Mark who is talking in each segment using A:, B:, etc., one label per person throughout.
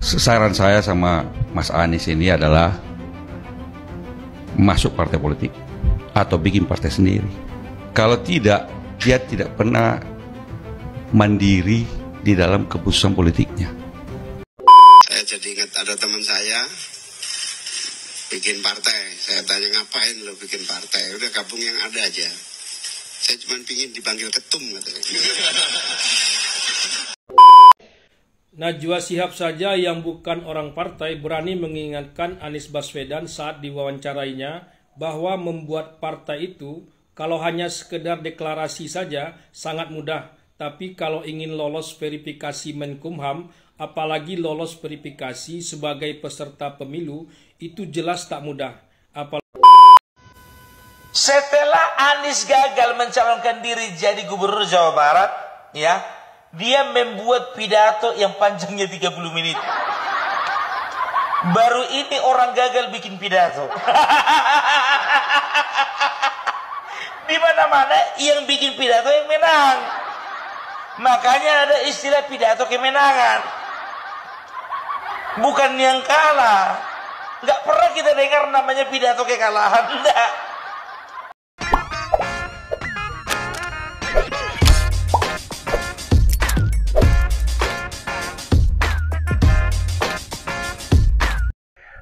A: Saran saya sama Mas Anies ini adalah masuk partai politik atau bikin partai sendiri. Kalau tidak, dia tidak pernah mandiri di dalam keputusan politiknya.
B: Saya jadi ingat ada teman saya bikin partai. Saya tanya, ngapain lo bikin partai? Udah gabung yang ada aja. Saya cuma pingin dipanggil ketum katanya.
C: Najwa Shihab saja yang bukan orang partai berani mengingatkan Anies Baswedan saat diwawancarainya bahwa membuat partai itu kalau hanya sekedar deklarasi saja sangat mudah, tapi kalau ingin lolos verifikasi Menkumham, apalagi lolos verifikasi sebagai peserta pemilu, itu jelas tak mudah.
D: Setelah Anies gagal mencalonkan diri jadi gubernur Jawa Barat, ya, dia membuat pidato yang panjangnya 30 menit. Baru ini orang gagal bikin pidato. Di mana-mana yang bikin pidato yang menang. Makanya ada istilah pidato kemenangan. Bukan yang kalah. Nggak pernah kita dengar namanya pidato kekalahan. Enggak.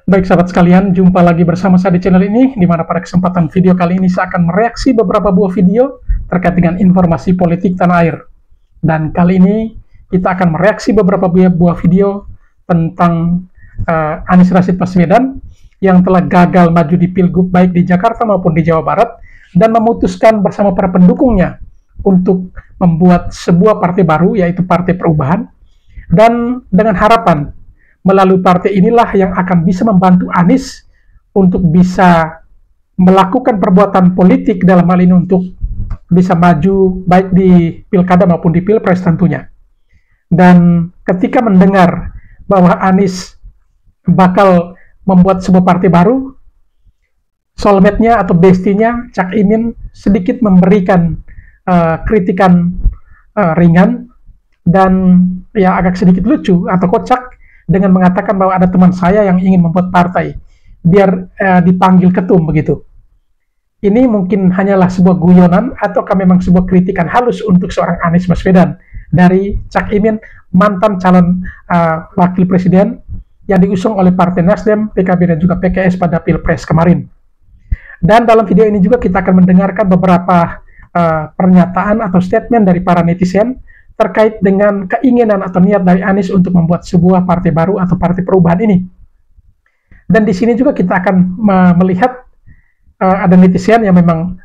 E: Baik sahabat sekalian, jumpa lagi bersama saya di channel ini, di mana pada kesempatan video kali ini saya akan mereaksi beberapa buah video terkait dengan informasi politik tanah air. Dan kali ini kita akan mereaksi beberapa buah video tentang Anies Rashid Baswedan yang telah gagal maju di Pilgub baik di Jakarta maupun di Jawa Barat dan memutuskan bersama para pendukungnya untuk membuat sebuah partai baru, yaitu Partai Perubahan, dan dengan harapan melalui partai inilah yang akan bisa membantu Anies untuk bisa melakukan perbuatan politik dalam hal ini untuk bisa maju baik di pilkada maupun di pilpres tentunya. Dan ketika mendengar bahwa Anies bakal membuat sebuah partai baru, soulmate-nya atau bestie-nya Cak Imin sedikit memberikan kritikan ringan dan ya agak sedikit lucu atau kocak dengan mengatakan bahwa ada teman saya yang ingin membuat partai biar dipanggil ketum begitu. Ini mungkin hanyalah sebuah guyonan ataukah memang sebuah kritikan halus untuk seorang Anies Baswedan dari Cak Imin, mantan calon wakil presiden yang diusung oleh Partai Nasdem, PKB dan juga PKS pada Pilpres kemarin. Dan dalam video ini juga kita akan mendengarkan beberapa pernyataan atau statement dari para netizen terkait dengan keinginan atau niat dari Anies untuk membuat sebuah partai baru atau Partai Perubahan ini. Dan di sini juga kita akan melihat ada netizen yang memang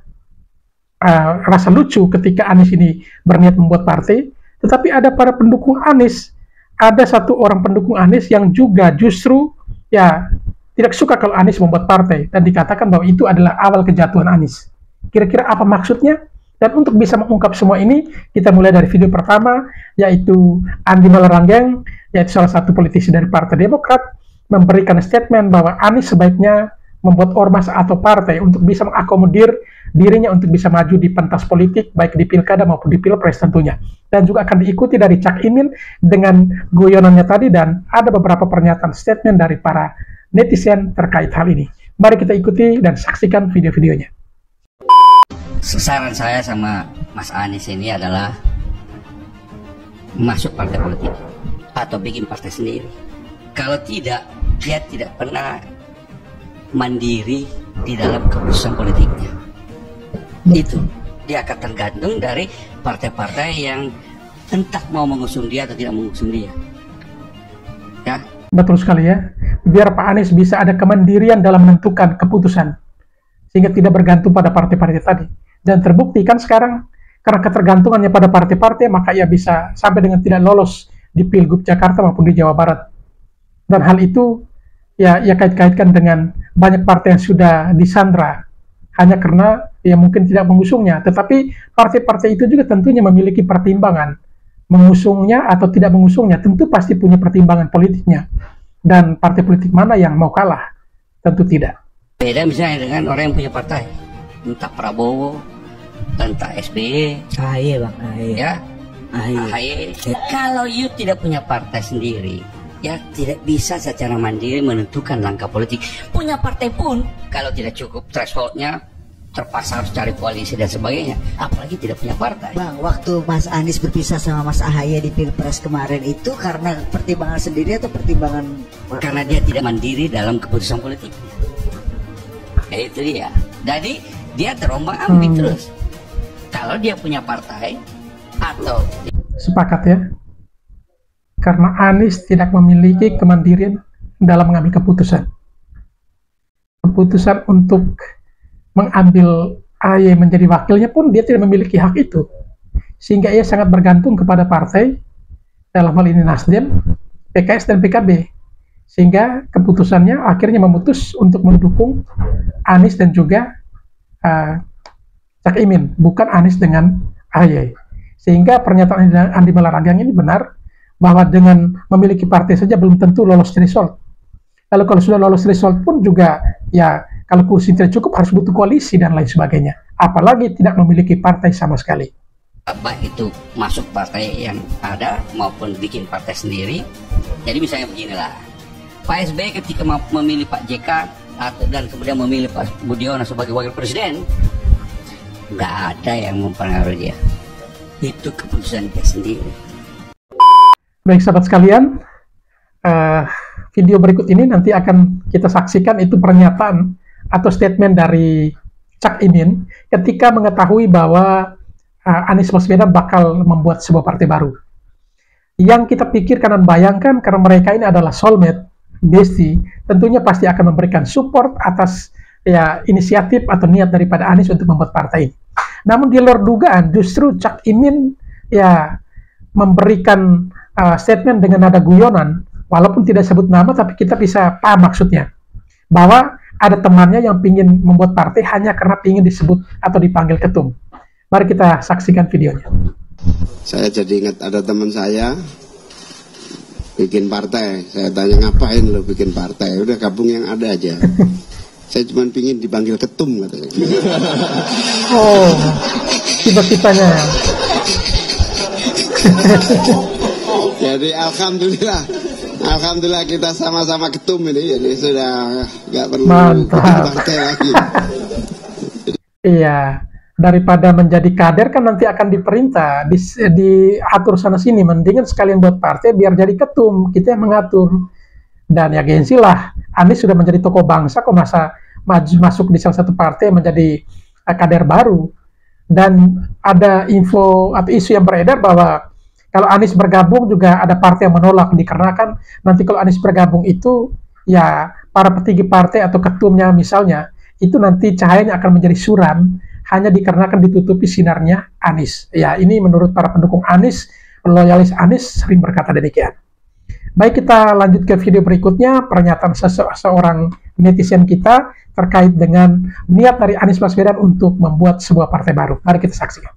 E: rasa lucu ketika Anies ini berniat membuat partai, tetapi ada para pendukung Anies, ada satu orang pendukung Anies yang juga justru ya tidak suka kalau Anies membuat partai dan dikatakan bahwa itu adalah awal kejatuhan Anies. Kira-kira apa maksudnya? Dan untuk bisa mengungkap semua ini, kita mulai dari video pertama, yaitu Andi Malarangeng, yaitu salah satu politisi dari Partai Demokrat, memberikan statement bahwa Anies sebaiknya membuat ormas atau partai untuk bisa mengakomodir dirinya untuk bisa maju di pentas politik, baik di pilkada maupun di pilpres tentunya. Dan juga akan diikuti dari Cak Imin dengan guyonannya tadi, dan ada beberapa pernyataan statement dari para netizen terkait hal ini. Mari kita ikuti dan saksikan video-videonya.
F: Saran saya sama Mas Anies ini adalah masuk partai politik atau bikin partai sendiri. Kalau tidak, dia tidak pernah mandiri di dalam keputusan politiknya. Itu dia akan tergantung dari partai-partai yang entah mau mengusung dia atau tidak mengusung dia. Ya.
E: Betul sekali ya. Biar Pak Anies bisa ada kemandirian dalam menentukan keputusan, sehingga tidak bergantung pada partai-partai tadi. Dan terbukti kan sekarang, karena ketergantungannya pada partai-partai, maka ia bisa sampai dengan tidak lolos di Pilgub Jakarta maupun di Jawa Barat. Dan hal itu ya kait-kaitkan dengan banyak partai yang sudah disandra hanya karena ya mungkin tidak mengusungnya. Tetapi partai-partai itu juga tentunya memiliki pertimbangan. Mengusungnya atau tidak mengusungnya tentu pasti punya pertimbangan politiknya. Dan partai politik mana yang mau kalah? Tentu tidak.
F: Beda misalnya dengan orang yang punya partai, entah Prabowo, entah SBY,
G: AHY bang, AHY.
F: ya, AHY. Kalau you tidak punya partai sendiri, ya tidak bisa secara mandiri menentukan langkah politik. Punya partai pun kalau tidak cukup thresholdnya terpaksa harus cari koalisi dan sebagainya, apalagi tidak punya partai.
G: Bang, waktu Mas Anies berpisah sama Mas Ahaye di Pilpres kemarin itu karena pertimbangan sendiri atau pertimbangan?
F: Karena dia tidak mandiri dalam keputusan politik. Ya itu dia. Jadi dia terombang-ambing terus. Kalau dia punya partai atau
E: Sepakat ya. Karena Anies tidak memiliki kemandirian dalam mengambil keputusan. Keputusan untuk mengambil AY menjadi wakilnya pun dia tidak memiliki hak itu. Sehingga ia sangat bergantung kepada partai, dalam hal ini Nasdem, PKS, dan PKB. Sehingga keputusannya akhirnya memutus untuk mendukung Anies dan juga Cak Imin, bukan Anies dengan AY. Sehingga pernyataan Andi Malarangeng ini benar, bahwa dengan memiliki partai saja belum tentu lolos threshold. Lalu kalau sudah lolos threshold pun juga, ya kalau kursi tidak cukup harus butuh koalisi dan lain sebagainya. Apalagi tidak memiliki partai sama sekali.
F: baik itu masuk partai yang ada maupun bikin partai sendiri. Jadi misalnya beginilah, Pak SBY ketika memilih Pak JK dan kemudian memilih Pak Budiono sebagai wakil presiden, nggak ada yang mempengaruhi dia. Itu keputusan dia sendiri.
E: Baik sahabat sekalian, video berikut ini nanti akan kita saksikan itu pernyataan atau statement dari Cak Imin ketika mengetahui bahwa Anies Baswedan bakal membuat sebuah partai baru. Yang kita pikirkan dan bayangkan karena mereka ini adalah soulmate, bestie, tentunya pasti akan memberikan support atas ya inisiatif atau niat daripada Anies untuk membuat partai ini. Namun di luar dugaan justru Cak Imin ya memberikan statement dengan nada guyonan, walaupun tidak sebut nama tapi kita bisa paham maksudnya. Bahwa ada temannya yang ingin membuat partai hanya karena ingin disebut atau dipanggil ketum. Mari kita saksikan videonya.
B: Saya jadi ingat ada teman saya bikin partai. Saya tanya, ngapain lo bikin partai? Udah gabung yang ada aja. Saya cuma pingin dipanggil ketum katanya.
E: Oh, tiba-tibanya.
B: Jadi alhamdulillah kita sama-sama ketum ini. Jadi sudah nggak perlu bikin partai lagi.
E: Iya. Daripada menjadi kader kan nanti akan diperintah, diatur sana sini, mendingan sekalian buat partai biar jadi ketum, kita yang mengatur. Dan ya gengsi lah, Anies sudah menjadi tokoh bangsa, kok masa masuk di salah satu partai menjadi kader baru. Dan ada info atau isu yang beredar bahwa kalau Anies bergabung juga ada partai yang menolak, dikarenakan nanti kalau Anies bergabung itu ya para petinggi partai atau ketumnya misalnya, itu nanti cahayanya akan menjadi suram, hanya dikarenakan ditutupi sinarnya Anies. Ya, ini menurut para pendukung Anies, loyalis Anies sering berkata demikian. Baik, kita lanjut ke video berikutnya, pernyataan seorang netizen kita terkait dengan niat dari Anies Baswedan untuk membuat sebuah partai baru. Mari kita saksikan.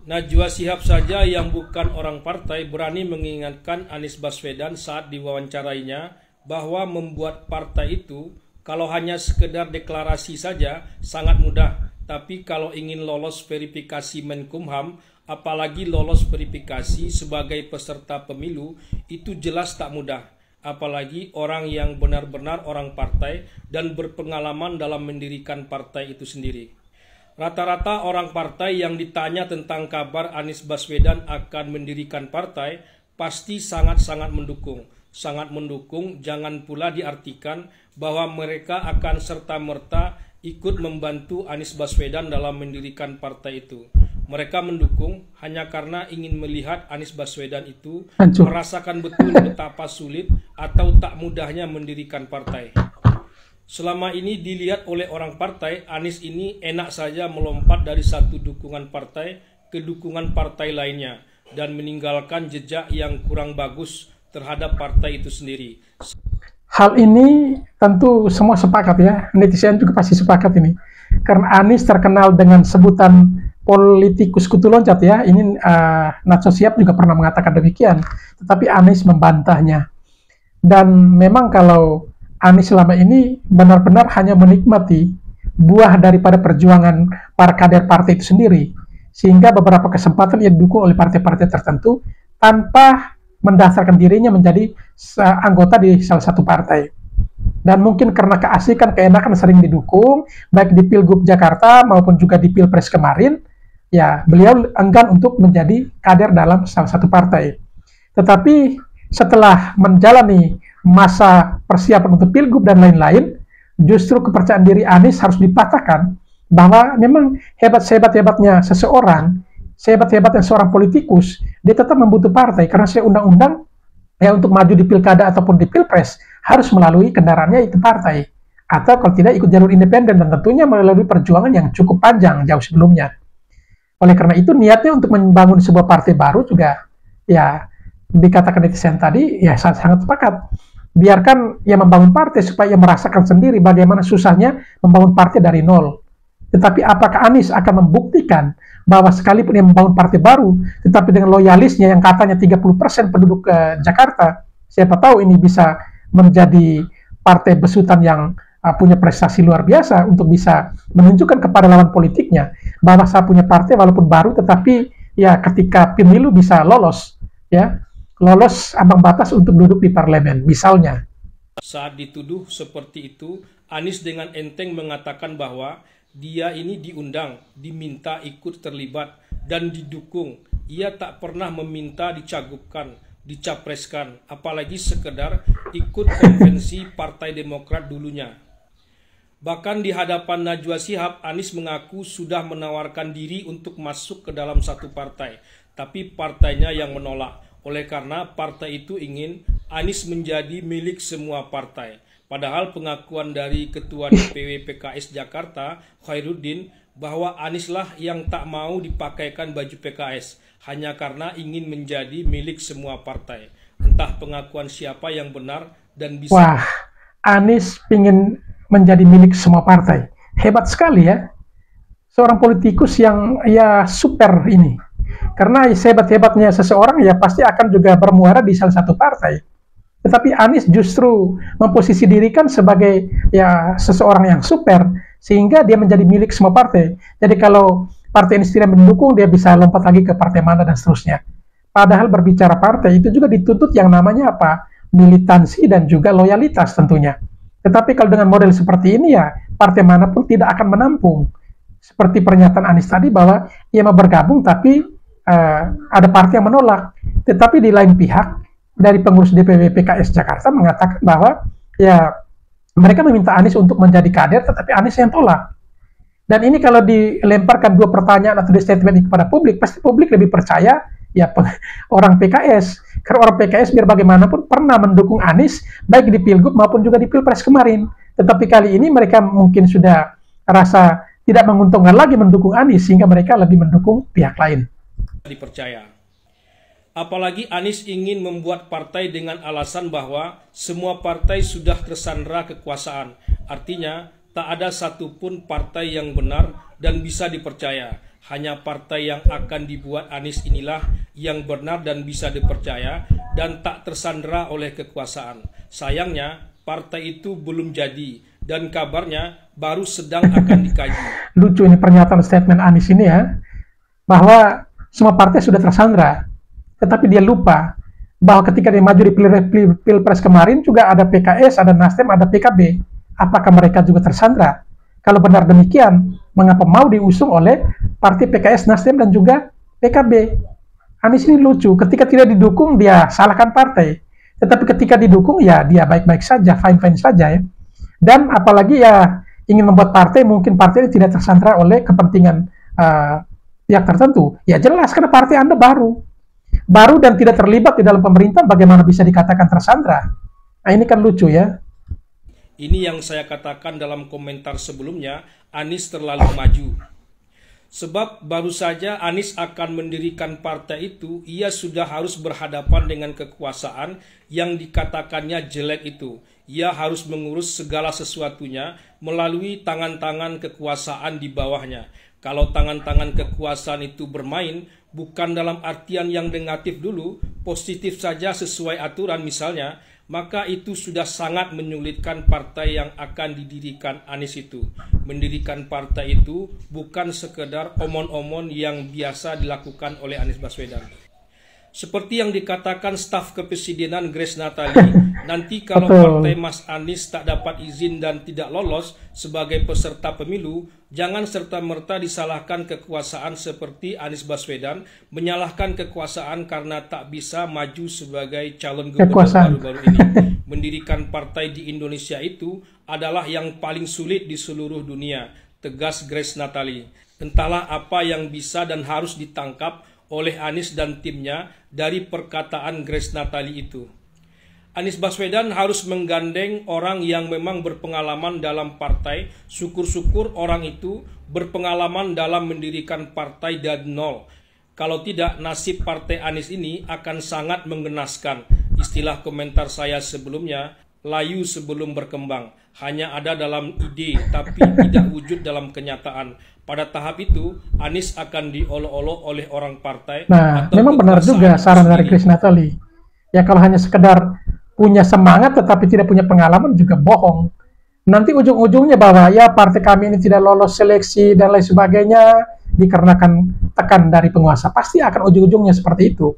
C: Najwa Shihab saja yang bukan orang partai berani mengingatkan Anies Baswedan saat diwawancarainya bahwa membuat partai itu kalau hanya sekedar deklarasi saja sangat mudah, tapi kalau ingin lolos verifikasi Menkumham, apalagi lolos verifikasi sebagai peserta pemilu, itu jelas tak mudah. Apalagi orang yang benar-benar orang partai dan berpengalaman dalam mendirikan partai itu sendiri. Rata-rata orang partai yang ditanya tentang kabar Anies Baswedan akan mendirikan partai, pasti sangat-sangat mendukung. Sangat mendukung, jangan pula diartikan bahwa mereka akan serta-merta ikut membantu Anies Baswedan dalam mendirikan partai itu. Mereka mendukung hanya karena ingin melihat Anies Baswedan itu merasakan betul betapa sulit atau tak mudahnya mendirikan partai. Selama ini dilihat oleh orang partai, Anies ini enak saja melompat dari satu dukungan partai ke dukungan partai lainnya dan meninggalkan jejak yang kurang bagus terhadap partai itu sendiri.
E: Hal ini tentu semua sepakat ya, netizen juga pasti sepakat ini. Karena Anies terkenal dengan sebutan politikus kutu loncat ya, ini Najwa Shihab juga pernah mengatakan demikian, tetapi Anies membantahnya. Dan memang kalau Anies selama ini benar-benar hanya menikmati buah daripada perjuangan para kader partai itu sendiri, sehingga beberapa kesempatan ia didukung oleh partai-partai tertentu tanpa mendaftarkan dirinya menjadi anggota di salah satu partai. Dan mungkin karena keasikan, keenakan sering didukung, baik di Pilgub Jakarta maupun juga di Pilpres kemarin, ya beliau enggan untuk menjadi kader dalam salah satu partai. Tetapi setelah menjalani masa persiapan untuk Pilgub dan lain-lain, justru kepercayaan diri Anies harus dipatahkan bahwa memang hebat-hebatnya seseorang, sehebat-hebatnya seorang politikus, dia tetap membutuhkan partai karena saya undang-undang ya untuk maju di pilkada ataupun di pilpres harus melalui kendaraannya itu partai, atau kalau tidak ikut jalur independen dan tentunya melalui perjuangan yang cukup panjang jauh sebelumnya. Oleh karena itu niatnya untuk membangun sebuah partai baru juga ya dikatakan netizen tadi ya sangat sepakat. Biarkan ia membangun partai supaya ia merasakan sendiri bagaimana susahnya membangun partai dari nol. Tetapi apakah Anies akan membuktikan bahwa sekalipun ia membangun partai baru, tetapi dengan loyalisnya yang katanya 30% penduduk Jakarta, siapa tahu ini bisa menjadi partai besutan yang punya prestasi luar biasa untuk bisa menunjukkan kepada lawan politiknya bahwa saya punya partai walaupun baru, tetapi ya ketika pemilu bisa lolos, ya lolos ambang batas untuk duduk di parlemen, misalnya.
C: Saat dituduh seperti itu, Anies dengan enteng mengatakan bahwa dia ini diundang, diminta ikut terlibat, dan didukung. Ia tak pernah meminta dicagupkan, dicapreskan, apalagi sekedar ikut konvensi Partai Demokrat dulunya. Bahkan di hadapan Najwa Shihab, Anies mengaku sudah menawarkan diri untuk masuk ke dalam satu partai, tapi partainya yang menolak. Oleh karena partai itu ingin Anies menjadi milik semua partai. Padahal pengakuan dari Ketua DPW PKS Jakarta, Khairuddin, bahwa Anies lah yang tak mau dipakaikan baju PKS, hanya karena ingin menjadi milik semua partai. Entah pengakuan siapa yang benar dan bisa...
E: Wah, Anies ingin menjadi milik semua partai. Hebat sekali ya. Seorang politikus yang ya super ini. Karena sehebat-hebatnya seseorang ya pasti akan juga bermuara di salah satu partai. Tetapi Anies justru memposisi dirikan sebagai ya seseorang yang super sehingga dia menjadi milik semua partai. Jadi kalau partai ini tidak mendukung, dia bisa lompat lagi ke partai mana dan seterusnya. Padahal berbicara partai itu juga dituntut yang namanya apa? Militansi dan juga loyalitas tentunya. Tetapi kalau dengan model seperti ini ya partai manapun tidak akan menampung. Seperti pernyataan Anies tadi bahwa ia mau bergabung tapi ada partai yang menolak. Tetapi di lain pihak dari pengurus DPW PKS Jakarta mengatakan bahwa ya mereka meminta Anies untuk menjadi kader, tetapi Anies yang tolak. Dan ini kalau dilemparkan dua pertanyaan atau statement kepada publik, pasti publik lebih percaya ya orang PKS. Karena orang PKS biar bagaimanapun pernah mendukung Anies, baik di Pilgub maupun juga di Pilpres kemarin. Tetapi kali ini mereka mungkin sudah rasa tidak menguntungkan lagi mendukung Anies, sehingga mereka lebih mendukung pihak lain.
C: Dipercaya. Apalagi Anies ingin membuat partai dengan alasan bahwa semua partai sudah tersandra kekuasaan. Artinya, tak ada satupun partai yang benar dan bisa dipercaya. Hanya partai yang akan dibuat Anies inilah yang benar dan bisa dipercaya dan tak tersandra oleh kekuasaan. Sayangnya, partai itu belum jadi dan kabarnya baru sedang akan dikaji.
E: Lucu ini pernyataan statement Anies ini ya, bahwa semua partai sudah tersandra. Tetapi dia lupa bahwa ketika dia maju di Pilpres kemarin juga ada PKS, ada Nasdem, ada PKB. Apakah mereka juga tersandra? Kalau benar demikian, mengapa mau diusung oleh partai PKS, Nasdem, dan juga PKB? Anies ini lucu. Ketika tidak didukung, dia salahkan partai. Tetapi ketika didukung, ya dia baik-baik saja, fine-fine saja ya. Dan apalagi ya ingin membuat partai, mungkin partai ini tidak tersandra oleh kepentingan pihak tertentu. Ya jelas, karena partai Anda baru dan tidak terlibat di dalam pemerintah, bagaimana bisa dikatakan tersandra? Nah ini kan lucu ya.
C: Ini yang saya katakan dalam komentar sebelumnya, Anies terlalu maju. Sebab baru saja Anies akan mendirikan partai itu, ia sudah harus berhadapan dengan kekuasaan yang dikatakannya jelek itu. Ia harus mengurus segala sesuatunya melalui tangan-tangan kekuasaan di bawahnya. Kalau tangan-tangan kekuasaan itu bermain, bukan dalam artian yang negatif dulu, positif saja sesuai aturan misalnya, maka itu sudah sangat menyulitkan partai yang akan didirikan Anies itu. Mendirikan partai itu bukan sekedar omon-omon yang biasa dilakukan oleh Anies Baswedan. Seperti yang dikatakan staf kepresidenan Grace Natali, nanti kalau partai Mas Anies tak dapat izin dan tidak lolos sebagai peserta pemilu, jangan serta-merta disalahkan kekuasaan seperti Anies Baswedan menyalahkan kekuasaan karena tak bisa maju sebagai calon gubernur baru-baru ini. Mendirikan partai di Indonesia itu adalah yang paling sulit di seluruh dunia, tegas Grace Natali. Entahlah apa yang bisa dan harus ditangkap oleh Anies dan timnya dari perkataan Grace Natali itu. Anies Baswedan harus menggandeng orang yang memang berpengalaman dalam partai. Syukur-syukur orang itu berpengalaman dalam mendirikan partai dari nol. Kalau tidak, nasib partai Anies ini akan sangat menggenaskan. Istilah komentar saya sebelumnya, layu sebelum berkembang. Hanya ada dalam ide, tapi tidak wujud dalam kenyataan. Pada tahap itu, Anies akan diolok-olok oleh orang partai.
E: Nah, memang benar juga saran dari Grace Natali. Ya, kalau hanya sekedar punya semangat tetapi tidak punya pengalaman juga bohong. Nanti ujung-ujungnya bahwa ya partai kami ini tidak lolos seleksi dan lain sebagainya dikarenakan tekan dari penguasa. Pasti akan ujung-ujungnya seperti itu.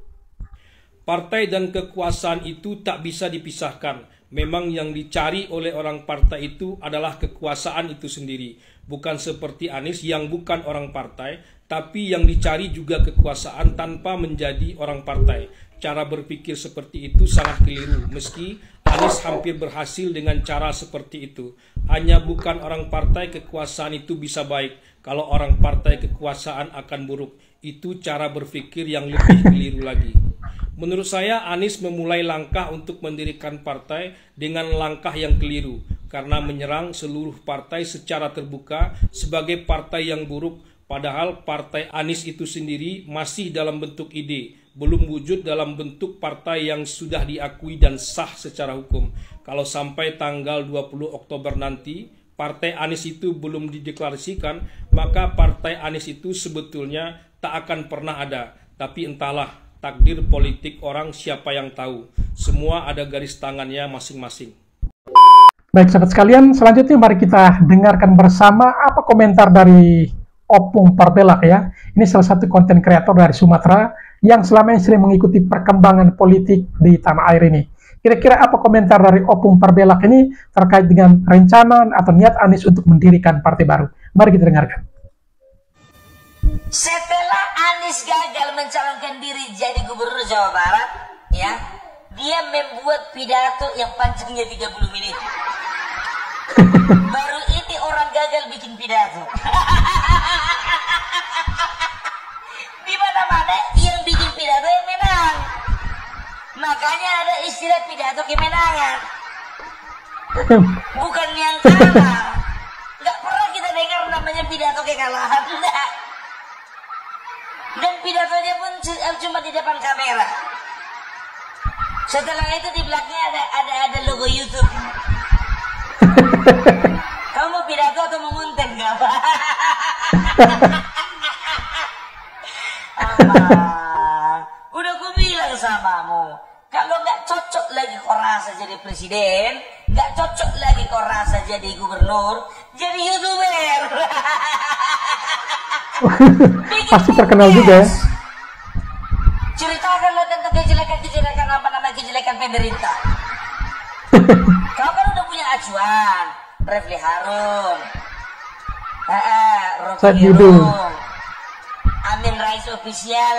C: Partai dan kekuasaan itu tak bisa dipisahkan. Memang yang dicari oleh orang partai itu adalah kekuasaan itu sendiri. Bukan seperti Anies yang bukan orang partai, tapi yang dicari juga kekuasaan tanpa menjadi orang partai. Cara berpikir seperti itu sangat keliru, meski Anies hampir berhasil dengan cara seperti itu. Hanya bukan orang partai kekuasaan itu bisa baik, kalau orang partai kekuasaan akan buruk. Itu cara berpikir yang lebih keliru lagi. Menurut saya, Anies memulai langkah untuk mendirikan partai dengan langkah yang keliru, karena menyerang seluruh partai secara terbuka sebagai partai yang buruk, padahal partai Anies itu sendiri masih dalam bentuk ide, belum wujud dalam bentuk partai yang sudah diakui dan sah secara hukum. Kalau sampai tanggal 20 Oktober nanti, partai Anies itu belum dideklarasikan, maka partai Anies itu sebetulnya tak akan pernah ada. Tapi entahlah, takdir politik orang siapa yang tahu. Semua ada garis tangannya masing-masing.
E: Baik sahabat sekalian, selanjutnya mari kita dengarkan bersama apa komentar dari Opung Parbelak ya. Ini salah satu konten kreator dari Sumatera yang selama ini sering mengikuti perkembangan politik di tanah air ini. Kira-kira apa komentar dari Opung Parbelak ini terkait dengan rencana atau niat Anies untuk mendirikan partai baru? Mari kita dengarkan.
H: Setelah Anies gagal mencalonkan diri jadi gubernur Jawa Barat, ya, dia membuat pidato yang panjangnya 30 menit. Baru ini orang gagal bikin pidato. Di mana-mana yang bikin pidato yang menang. Makanya ada istilah pidato kemenangan. Bukan yang kalah. Nggak pernah kita dengar namanya pidato kekalahan. Enggak. Dan pidatonya pun cuma di depan kamera. Setelah itu di belakangnya ada logo YouTube. Kamu mau pidato atau mau ngonten nggak? Udah gue bilang samamu, kalau nggak cocok lagi kau rasa jadi presiden, nggak cocok lagi kau rasa jadi gubernur, jadi YouTuber.
E: Pasti terkenal juga ya.
H: Ceritakanlah tentang kejelekan apa namanya kejelekan pemerintah. Kau kan udah punya acuan, Refli Harun, Rocky Gerung, Amin Rais official.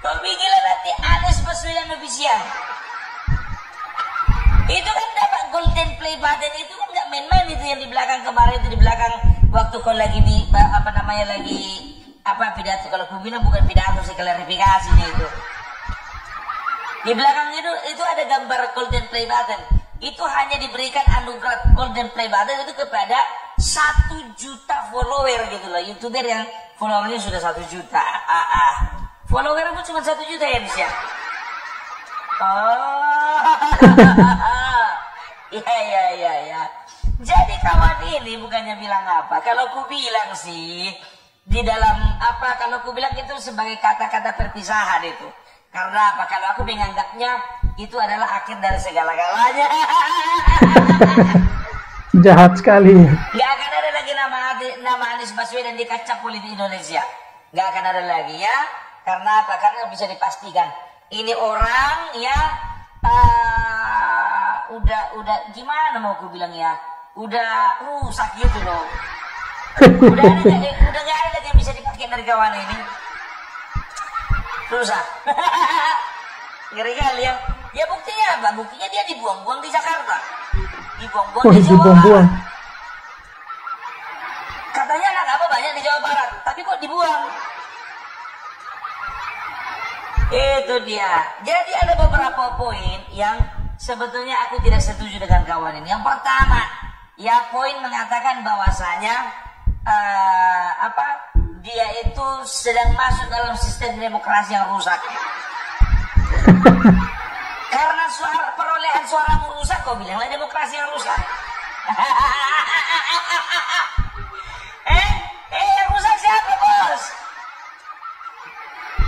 H: Kau bikinlah nanti Anies Baswedan official. Itu kan dapat golden play button, itu kan nggak main-main itu yang di belakang kemarin itu, di belakang waktu kau lagi di pidato. Kalau aku bilang bukan pidato sih, klarifikasi itu. Di belakang itu ada gambar golden play button. Itu hanya diberikan anugerah golden play button itu kepada 1 juta follower gitu loh. YouTuber yang followernya sudah 1 juta. Follower pun cuma 1 juta ya bisa. Iya. Jadi kawan ini bukannya bilang apa. Kalau aku bilang sih di dalam kalau aku bilang itu sebagai kata-kata perpisahan itu. Karena apa? Kalau aku menganggapnya itu adalah akhir dari segala-galanya.
E: Jahat sekali.
H: Gak akan ada lagi nama Anies Baswedan di kaca politik Indonesia. Gak akan ada lagi ya. Karena apa? Karena bisa dipastikan ini orang ya udah gimana mau aku bilang ya, udah rusak gitu loh. Udah nggak ada lagi yang bisa dipakai dari kawan ini. Rusak. Ngeri kali ya. Ya buktinya apa? Buktinya dia dibuang-buang di Jakarta. Dibuang-buang di Jawa Barat. Katanya anak apa banyak di Jawa Barat, tapi kok dibuang? Itu dia. Jadi ada beberapa poin yang sebetulnya aku tidak setuju dengan kawan ini. Yang pertama, ya poin mengatakan bahwasanya dia itu sedang masuk dalam sistem demokrasi yang rusak. Karena perolehan suaramu rusak, kau bilanglah demokrasi yang rusak. Yang rusak siapa, bos?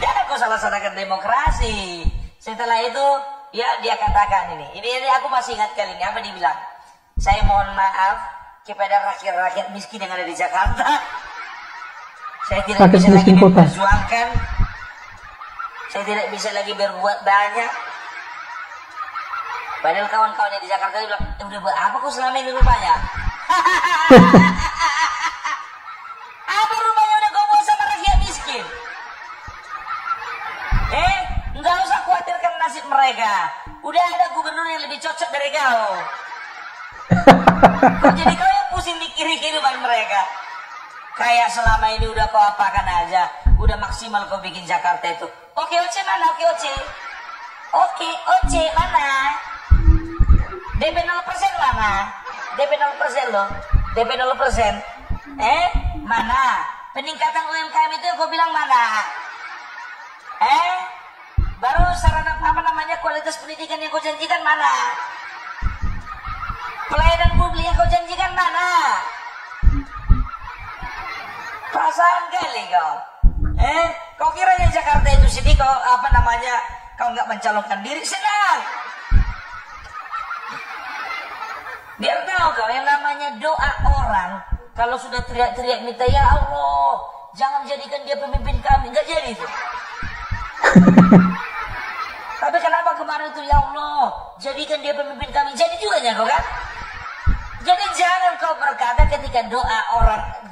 H: Jangan kau salah-salahkan demokrasi. Setelah itu, ya dia katakan ini aku masih ingat kali ini apa dibilang. Saya mohon maaf kepada rakyat-rakyat miskin yang ada di Jakarta. Saya tidak bisa lagi memperjuangkan. Saya tidak bisa lagi berbuat banyak. Padahal kawan-kawannya di Jakarta bilang, udah buat apa kok selama ini rupanya? Apa rupanya udah kau buat sama rakyat miskin? Nggak usah khawatirkan nasib mereka. Udah ada gubernur yang lebih cocok dari kau. Jadi kau yang pusing mikirin kehidupan mereka. Kayak selama ini udah kau apakan aja. Udah maksimal kau bikin Jakarta itu. Oke Oce mana? Oke Oce. Oke Oce mana? DP 0% mana? DP 0% loh. DP 0%. Mana? Peningkatan UMKM itu yang kau bilang mana? Baru sarana kualitas pendidikan yang kau janjikan mana? Pelayanan publik yang kau janjikan mana? Perasaan kali kau. Kau kira yang Jakarta itu sedih kau kau nggak mencalonkan diri, senang. Biar tahu kau yang namanya doa orang, kalau sudah teriak-teriak minta ya Allah, jangan jadikan dia pemimpin kami, nggak jadi itu. Tapi kenapa kemarin itu ya Allah, jadikan dia pemimpin kami, jadi juga ya kau kan? Jadi jangan kau berkata ketika doa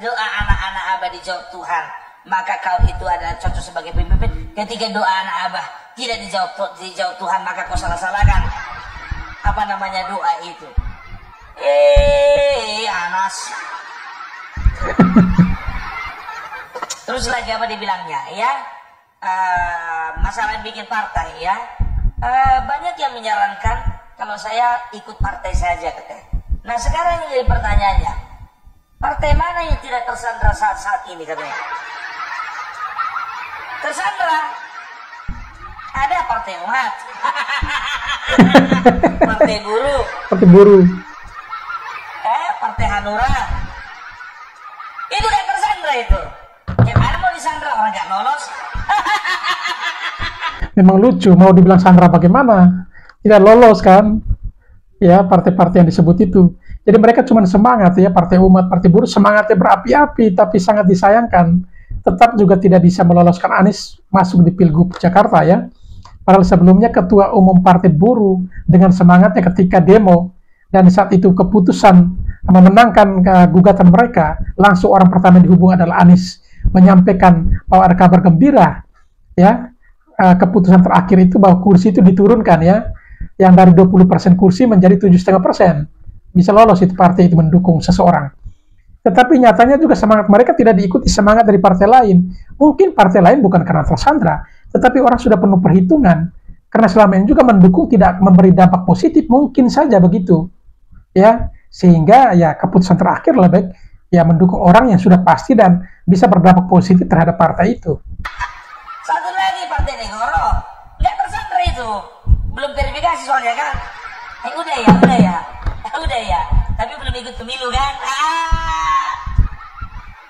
H: anak-anak Abah dijawab Tuhan, maka kau itu adalah cocok sebagai pemimpin. Ketika doa anak Abah tidak dijawab Tuhan, maka kau salah-salahkan doa itu. Anas. Terus lagi apa dibilangnya ya? Masalah bikin partai ya. Banyak yang menyarankan kalau saya ikut partai saja katanya. Nah sekarang ini jadi pertanyaannya, partai mana yang tidak tersandra saat ini katanya? Tersandra ada Partai Umat, Partai Buruh, Partai Hanura, itu kan tersandra itu. Gimana mau disandra orang nggak lolos?
E: Memang lucu, mau dibilang sandra bagaimana? Tidak lolos kan? Ya, partai-partai yang disebut itu. Jadi mereka cuma semangat ya, Partai Umat, Partai Buruh semangatnya berapi-api, tapi sangat disayangkan. Tetap juga tidak bisa meloloskan Anies masuk di Pilgub Jakarta ya. Padahal sebelumnya Ketua Umum Partai Buruh dengan semangatnya ketika demo, dan saat itu keputusan memenangkan gugatan mereka, langsung orang pertama yang dihubung adalah Anies, menyampaikan bahwa ada kabar gembira ya. Keputusan terakhir itu bahwa kursi itu diturunkan ya, yang dari 20% kursi menjadi 7,5%. Bisa lolos itu partai itu mendukung seseorang. Tetapi nyatanya juga semangat mereka tidak diikuti semangat dari partai lain. Mungkin partai lain bukan karena tersandra, tetapi orang sudah penuh perhitungan. Karena selama ini juga mendukung tidak memberi dampak positif, mungkin saja begitu. Ya, sehingga ya keputusan terakhir lebih baik ya mendukung orang yang sudah pasti dan bisa berdampak positif terhadap partai itu.
H: Satu lagi Partai Negoro, nggak tersandra itu. Belum verifikasi soalnya kan. Udah ya. Tapi belum ikut pemilu kan.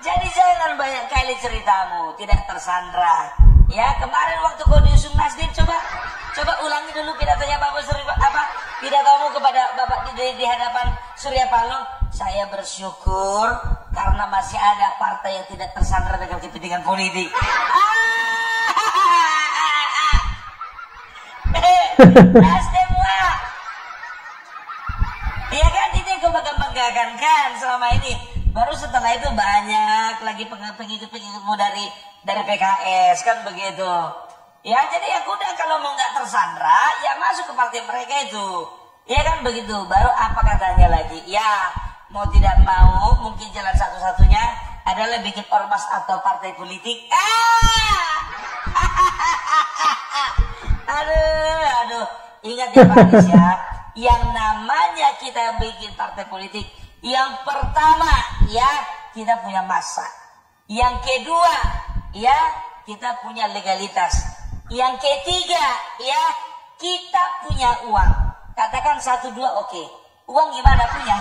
H: Jadi jangan banyak kali ceritamu tidak tersandra. Ya kemarin waktu kau diusung Nasdem, coba ulangi dulu pidatonya pidatomu kepada Bapak di hadapan Surya Paloh. Saya bersyukur karena masih ada partai yang tidak tersandra dengan kepentingan politik. Nasdem wah. Iya kan, itu yang kau banggakan kan selama ini. Baru setelah itu banyak lagi pengikut-pengikutmu dari PKS kan begitu. Ya jadi ya udah, kalau mau nggak tersandra ya masuk ke partai mereka itu. Ya kan begitu. Baru apa katanya lagi? Ya mau tidak mau mungkin jalan satu-satunya adalah bikin ormas atau partai politik. Aduh. Ingat ya Pak Anies ya. Yang namanya kita bikin partai politik, yang pertama ya kita punya massa, yang kedua ya kita punya legalitas, yang ketiga ya kita punya uang. Katakan 1, 2 oke. Uang gimana punya?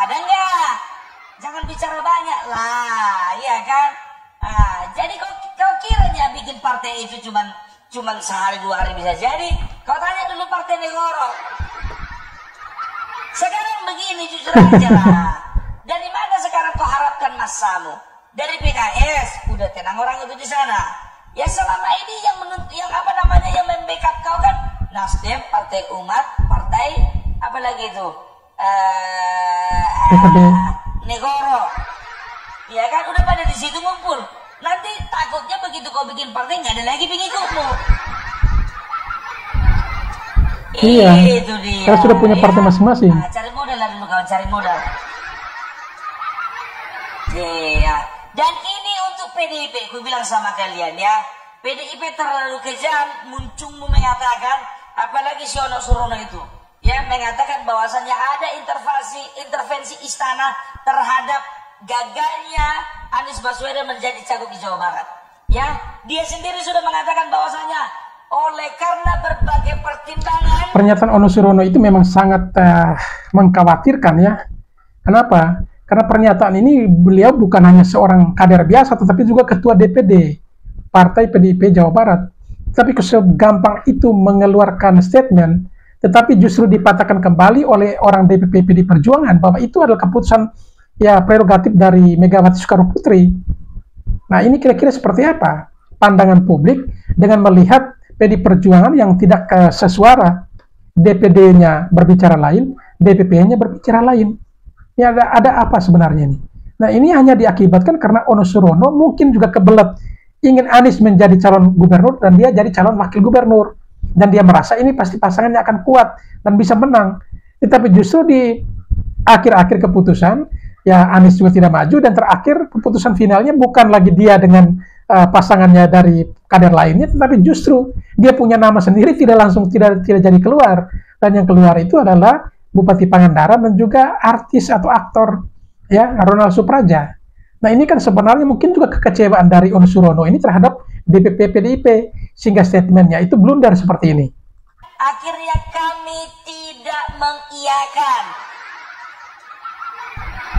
H: Ada nggak? Jangan bicara banyak lah, ya kan? Jadi kau kiranya bikin partai itu cuman sehari 2 hari bisa jadi? Kau tanya dulu Partai Negoro. Sekarang begini jujur aja lah. Dari mana sekarang kau harapkan massamu? Dari PKS, udah tenang orang itu di sana. Ya selama ini yang membackup kau kan Nasdem, Partai Umat, Partai apa lagi itu? Negoro. Ya kan udah pada di situ ngumpul. Nanti takutnya begitu kau bikin partai nggak ada lagi pengikutmu.
E: Iya.
H: Itu dia.
E: Kita sudah punya partai masing-masing.
H: Cari modal lah dulu kawan, cari modal. Iya. Dan ini untuk PDIP, aku bilang sama kalian ya. PDIP terlalu kejam, Muncungmu mengatakan, apalagi si Ono Surono itu, ya mengatakan bahwasannya ada intervensi istana terhadap gagalnya Anies Baswedan menjadi cagup di Jawa Barat. Ya, dia sendiri sudah mengatakan bahwasannya oleh karena berbagai pertimbangan. Pernyataan Ono Surono itu memang sangat mengkhawatirkan ya. Kenapa? Karena pernyataan ini beliau bukan hanya seorang kader biasa, tetapi juga ketua DPD Partai PDIP Jawa Barat. Tapi segampang itu mengeluarkan statement, tetapi justru dipatahkan kembali oleh orang DPP PD Perjuangan bahwa itu adalah keputusan ya prerogatif dari Megawati Soekarno Putri. Nah ini kira-kira seperti apa pandangan publik dengan melihat PD Perjuangan yang tidak sesuara, DPD-nya berbicara lain, DPP-nya berbicara lain. Ya ada apa sebenarnya ini? Nah ini hanya diakibatkan karena Ono Surono mungkin juga kebelet ingin Anies menjadi calon gubernur dan dia jadi calon wakil gubernur, dan dia merasa ini pasti pasangannya akan kuat dan bisa menang. Tetapi justru di akhir-akhir keputusan ya Anies juga tidak maju, dan terakhir keputusan finalnya bukan lagi dia dengan pasangannya dari kader lainnya, tetapi justru dia punya nama sendiri, tidak jadi keluar, dan yang keluar itu adalah Bupati Pangandaran dan juga artis atau aktor ya Ronald Supraja. Nah ini kan sebenarnya mungkin juga kekecewaan dari Ono Surono ini terhadap DPP PDIP, sehingga statementnya itu blunder seperti ini. Akhirnya kami tidak mengiyakan.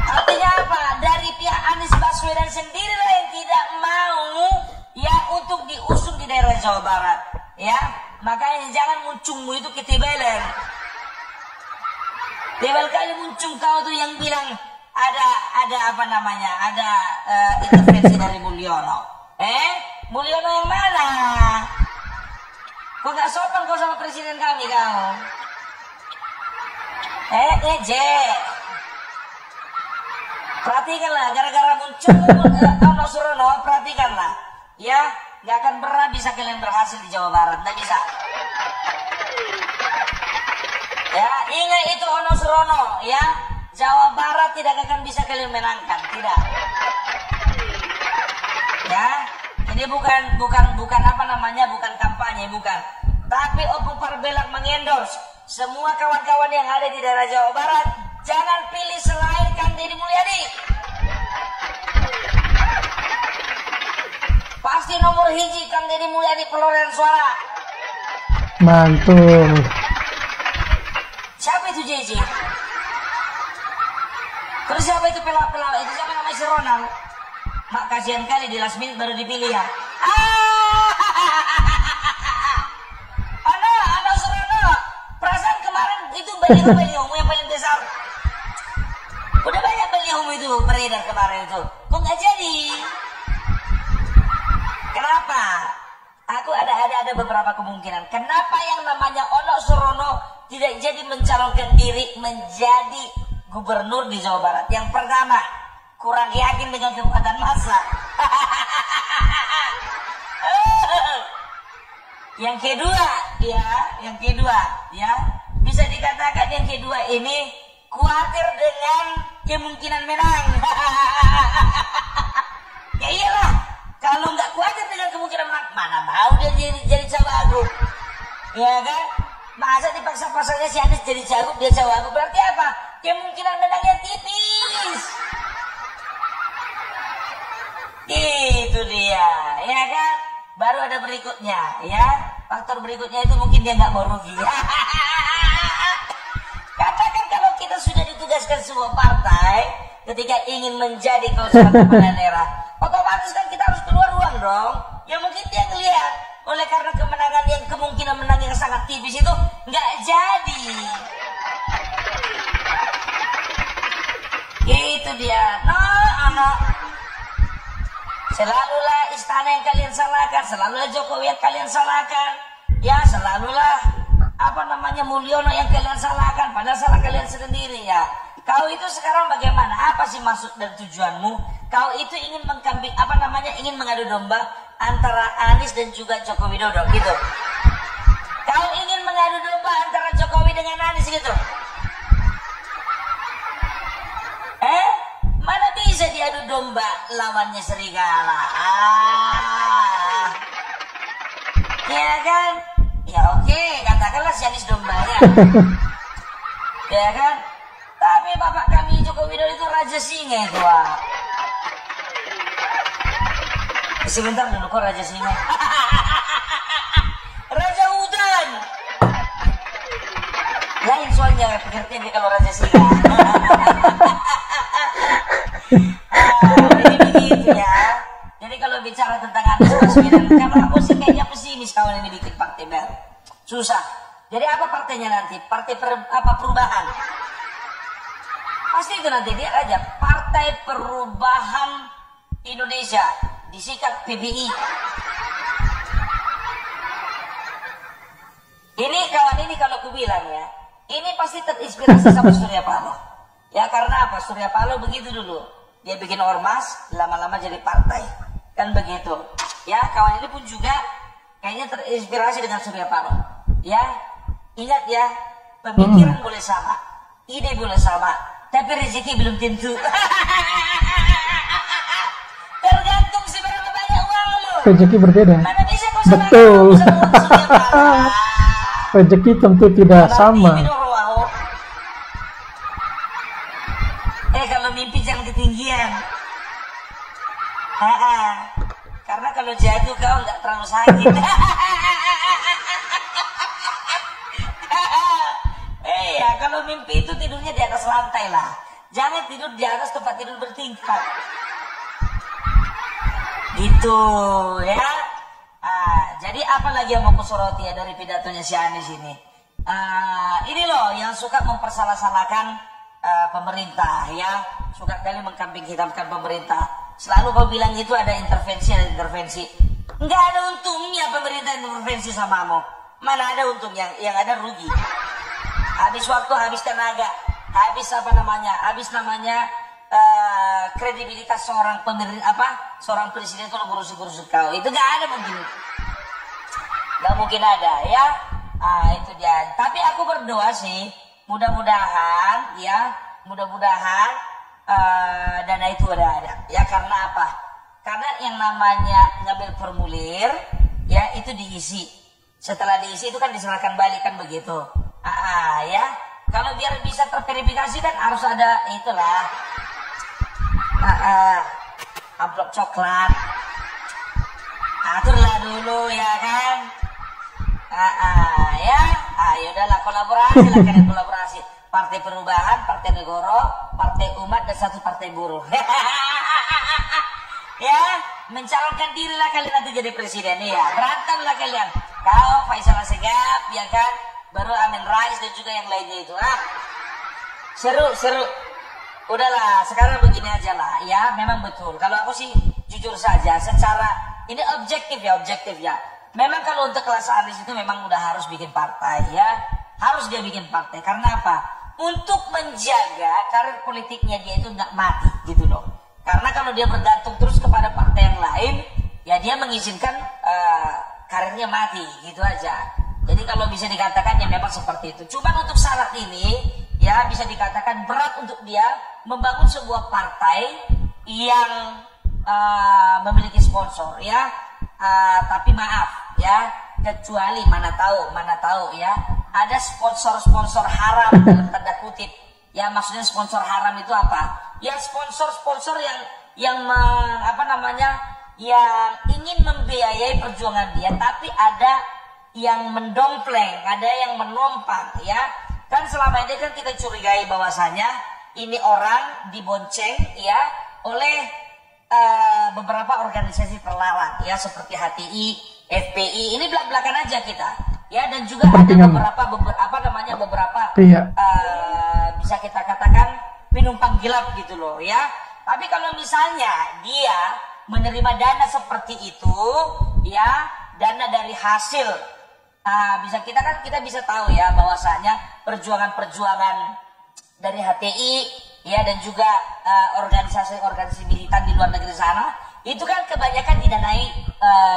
H: Artinya apa? Dari pihak Anies Baswedan sendirilah yang tidak mau ya untuk diusung di daerah Jawa Barat. Ya, makanya jangan muncungmu itu ketibelen. Tebal kali muncung kau tuh yang bilang ada apa namanya? Ada intervensi dari Mulyono. Mulyono yang mana? Kok nggak sopan kau sama presiden kami kau? Perhatikanlah, gara-gara muncul Ono Surono, perhatikanlah. Ya, nggak akan pernah bisa kalian berhasil di Jawa Barat, nggak bisa. Ya, ingat itu Ono Surono, ya. Jawa Barat tidak akan bisa kalian menangkan, tidak. Ya, ini bukan apa namanya, bukan kampanye, bukan. Tapi Opung Parbelak mengendorse semua kawan-kawan yang ada di daerah Jawa Barat, jangan pilih selain Kang Deddy Mulyadi. Pasti nomor hiji Kang Deddy Mulyadi perolehan suara.
E: Mantul.
H: Siapa itu JJ? Terus siapa itu pelak-pelak? Itu siapa namanya si Ronald? Mak kasihan kali di last minute baru dipilih ya. Ano Surono. Perasaan kemarin itu baliho-balihomu yang paling besar. Udah banyak balihomu itu beredar kemarin itu. Kok nggak jadi? Kenapa? Aku ada ada beberapa kemungkinan. Kenapa yang namanya Ono Surono tidak jadi mencalonkan diri menjadi gubernur di Jawa Barat? Yang pertama, kurang yakin dengan kekuatan massa. Yang kedua, bisa dikatakan yang kedua ini khawatir dengan kemungkinan menang. Ya iyalah, kalau nggak khawatir dengan kemungkinan menang, mana mau dia jadi cawagup, ya kan? Masa dipaksa-paksanya si Anies jadi cagup, dia cawagup, berarti apa? Kemungkinan menangnya tipis. Itu dia, ya kan? Baru ada berikutnya, ya. Faktor berikutnya itu mungkin dia nggak mau rugi. Katakan kalau kita sudah ditugaskan sebuah partai ketika ingin menjadi kepala daerah, otomatis kan kita harus keluar uang dong. Ya mungkin dia ngelihat, oleh karena kemenangan yang kemungkinan menang yang sangat tipis itu nggak jadi. Itu dia. Selalulah istana yang kalian salahkan, selalulah Jokowi yang kalian salahkan, ya selalulah Mulyono yang kalian salahkan, padahal salah kalian sendiri ya. Kau itu sekarang bagaimana? Apa sih maksud dan tujuanmu? Kau itu ingin ingin mengadu domba antara Anies dan juga Joko Widodo gitu. Kau ingin mengadu domba antara Jokowi dengan Anies gitu. Mana bisa diadu domba lawannya serigala? Ya kan? Ya oke, katakanlah si Anies dombanya. Ya kan? Tapi bapak kami Joko Widodo itu raja singa itu. Sebentar dulu, kok raja singa? Raja hutan. Lain soalnya pengertian dia kalau raja singa. Jadi begitu ya. Jadi kalau bicara tentang Anies Baswedan, karena aku sih kayaknya pesimis kawan ini bikin partai baru. Susah. Jadi apa partainya nanti? Partai perubahan. Pasti itu nanti dia aja Partai Perubahan Indonesia, disikat PBI. Ini kawan ini kalau aku bilang ya, ini pasti terinspirasi sama Surya Paloh. Ya karena apa? Surya Paloh begitu dulu. Dia bikin ormas, lama-lama jadi partai. Kan begitu. Ya, kawan ini pun juga kayaknya terinspirasi dengan Surya Paloh. Ya, ingat ya, pemikiran boleh sama, ide boleh sama, tapi rezeki belum tentu. Tergantung seberapa banyak uangmu.
E: Rezeki berbeda.
H: Mana bisa kau
E: betul.
H: sama Surya Paloh?
E: Rezeki tentu tidak sama.
H: Kalau mimpi jangan ketinggian. Karena kalau jatuh kau nggak terlalu sakit. Ya kalau mimpi itu tidurnya di atas lantai lah. Jangan tidur di atas tempat tidur bertingkat. Gitu ya. Jadi apa lagi yang mau kusoroti ya dari pidatonya si Anies ini? Ini loh yang suka mempersalah-salahkan pemerintah ya, suka kali mengkambing hitamkan pemerintah. Selalu kau bilang itu ada intervensi. Nggak ada untungnya pemerintah intervensi samamu. Mana ada untungnya, yang ada rugi. Habis waktu, habis tenaga, habis kredibilitas seorang seorang presiden kalau ngurus-ngurus kau. Itu nggak ada mungkin. Nggak mungkin ada ya. Itu dia. Tapi aku berdoa sih, mudah-mudahan dana itu ada ya. Karena apa? Karena yang namanya ngambil formulir ya itu diisi, setelah diisi itu kan diserahkan balik kan begitu. Ya kalau biar bisa terverifikasi kan harus ada itulah amplop coklat, aturlah dulu ya kan. Yaudahlah kolaborasi lah kalian, kolaborasi. Partai Perubahan, Partai Negoro, Partai Umat, dan satu Partai Buruh. Ya, mencalonkan diri lah kalian nanti jadi presiden. Ya, berantem lah kalian. Kau, Faisal Assegaf, ya kan? Baru Amin Rais dan juga yang lainnya itu. Seru. Udahlah, sekarang begini aja lah. Ya, memang betul. Kalau aku sih jujur saja, secara ini objektif ya. Memang kalau untuk kelas Anies itu memang udah harus bikin partai ya. Harus dia bikin partai. Karena apa? Untuk menjaga karir politiknya dia itu nggak mati gitu loh. Karena kalau dia bergantung terus kepada partai yang lain, ya dia mengizinkan karirnya mati gitu aja. Jadi kalau bisa dikatakan ya memang seperti itu. Cuman untuk saat ini ya bisa dikatakan berat untuk dia membangun sebuah partai yang memiliki sponsor ya. Tapi maaf ya, kecuali mana tahu ya ada sponsor haram dalam tanda kutip ya. Maksudnya sponsor haram itu apa ya? Sponsor yang ingin membiayai perjuangan dia, tapi ada yang mendompleng, ada yang menumpang ya. Kan selama ini kan kita curigai bahwasanya ini orang dibonceng ya oleh beberapa organisasi terlarang ya, seperti HTI, FPI, ini belak-belakan aja kita ya. Dan juga ada beberapa bisa kita katakan penumpang gelap gitu loh ya. Tapi kalau misalnya dia menerima dana seperti itu ya, dana dari hasil kita bisa tahu ya bahwasanya perjuangan dari HTI ya, dan juga organisasi militan di luar negeri sana itu kan kebanyakan didanai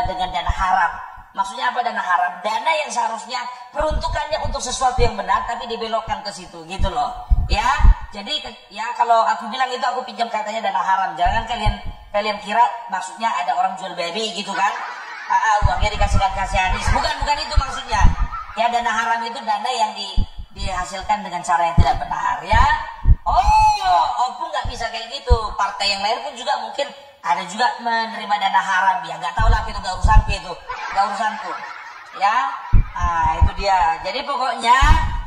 H: dengan dana haram. Maksudnya apa dana haram? Dana yang seharusnya peruntukannya untuk sesuatu yang benar tapi dibelokkan ke situ gitu loh ya. Jadi ya kalau aku bilang itu aku pinjam katanya dana haram, jangan kalian kira maksudnya ada orang jual baby gitu kan. Uangnya dikasihkan ke Anies, bukan itu maksudnya ya. Dana haram itu dana yang dihasilkan dengan cara yang tidak benar ya. Opung nggak bisa kayak gitu. Partai yang lain pun juga mungkin ada juga menerima dana haram ya. Nggak tahu lah, itu nggak urusanku ya. Itu dia. Jadi pokoknya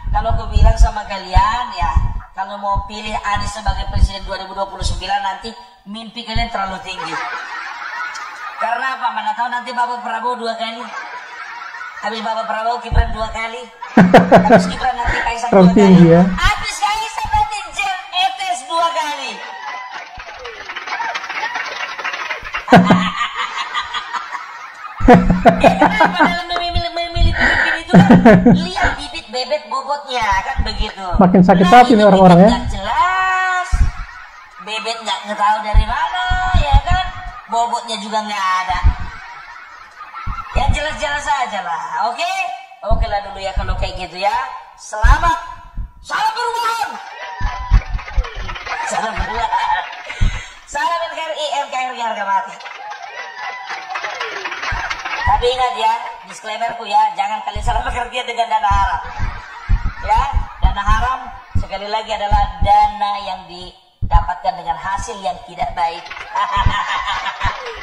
H: kalau aku bilang sama kalian ya, kalau mau pilih Anies sebagai presiden 2029 nanti mimpi kalian terlalu tinggi. Karena apa? Mana tahu nanti Bapak Prabowo 2 kali. Habis Bapak Prabowo Gibran 2 kali. Habis Gibran nanti Kaisang 2 kali. Ya. Habis Kaisang nanti Jen Etes 2 kali. Kenapa dalam memilih pemimpin itu kan lihat bibit bebek bobotnya kan begitu.
E: Makin sakit hati nih orang-orang ya.
H: Jelas. Bebek nggak tahu dari mana ya kan. Bobotnya juga nggak ada. Yang jelas-jelas aja lah. Oke lah dulu ya kalau kayak gitu ya. Selamat. Salam perubahan. Salam perubahan. Salam NKRI harga mati. Tapi ingat ya, disclaimerku ya, jangan kalian salah pengertian dengan dana haram. Ya, dana haram sekali lagi adalah dana yang didapatkan dengan hasil yang tidak baik.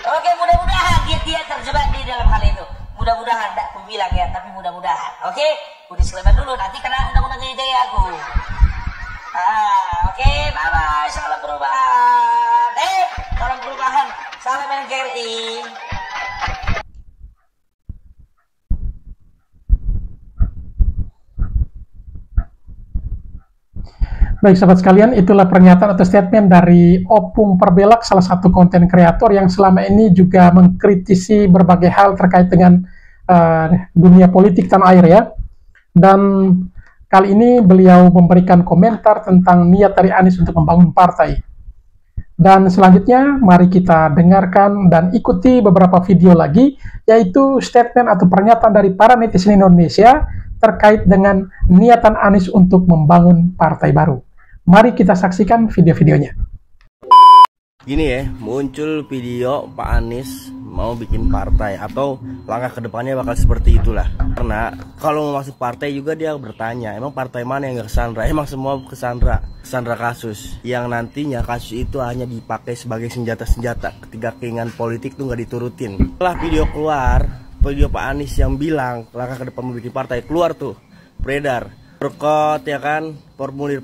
H: Oke, mudah-mudahan dia terjebak di dalam hal itu. Mudah-mudahan, tak aku bilang ya, tapi mudah-mudahan. Oke, aku disclaimer dulu, nanti kena undang-undang ITE aku. Oke, bye-bye, salam perubahan. Salam perubahan, salam NKRI.
E: Baik sahabat sekalian, itulah pernyataan atau statement dari Opung Perbelak, salah satu konten kreator yang selama ini juga mengkritisi berbagai hal terkait dengan dunia politik tanah air ya. Dan kali ini beliau memberikan komentar tentang niat dari Anies untuk membangun partai. Dan selanjutnya mari kita dengarkan dan ikuti beberapa video lagi, yaitu statement atau pernyataan dari para netizen Indonesia terkait dengan niatan Anies untuk membangun partai baru. Mari kita saksikan video-videonya.
I: Gini ya, muncul video Pak Anies mau bikin partai atau langkah kedepannya bakal seperti itulah. Karena kalau mau masuk partai juga dia bertanya, emang partai mana yang gak kesandra? Emang semua kesandra kasus yang nantinya kasus itu hanya dipakai sebagai senjata-senjata ketika keinginan politik tuh nggak diturutin. Setelah video keluar, video Pak Anies yang bilang langkah ke depan membuat partai keluar tuh, beredar berkot ya kan, formulir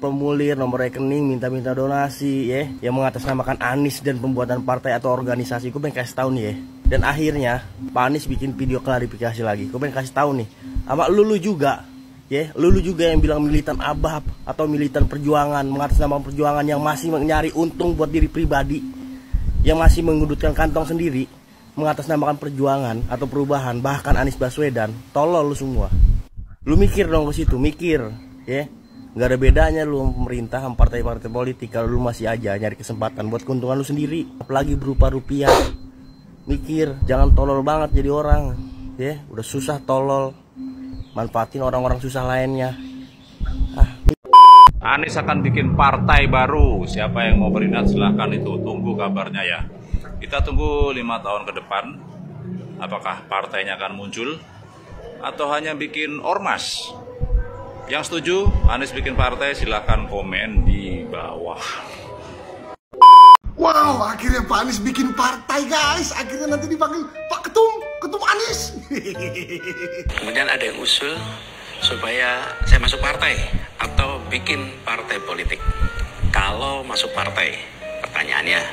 I: nomor rekening, minta donasi ya, yang mengatasnamakan Anies dan pembuatan partai atau organisasi. Gue pengen kasih tahu nih ya. Dan akhirnya Pak Anies bikin video klarifikasi lagi. Gue pengen kasih tahu nih sama lulu juga ya, lulu juga yang bilang militan ABAP atau militan perjuangan, mengatasnamakan perjuangan yang masih nyari untung buat diri pribadi, yang masih mengudutkan kantong sendiri. mengatasnamakan perjuangan atau perubahan, bahkan Anies Baswedan, tolol lu semua. Lu mikir dong ke situ, mikir, ya. Nggak ada bedanya lu pemerintah sama partai-partai politik kalau lu masih aja nyari kesempatan buat keuntungan lu sendiri, apalagi berupa rupiah. Mikir, jangan tolol banget jadi orang, ya. Udah susah tolol, manfaatin orang-orang susah lainnya.
J: Anies akan bikin partai baru. Siapa yang mau berminat silahkan itu, tunggu kabarnya ya. Kita tunggu 5 tahun ke depan, apakah partainya akan muncul atau hanya bikin ormas. Yang setuju Anies bikin partai silahkan komen di bawah.
K: Wow, akhirnya Pak Anies bikin partai guys. Akhirnya nanti dipanggil Pak Ketum Anies.
L: Kemudian ada yang usul supaya saya masuk partai atau bikin partai politik. Kalau masuk partai, pertanyaannya,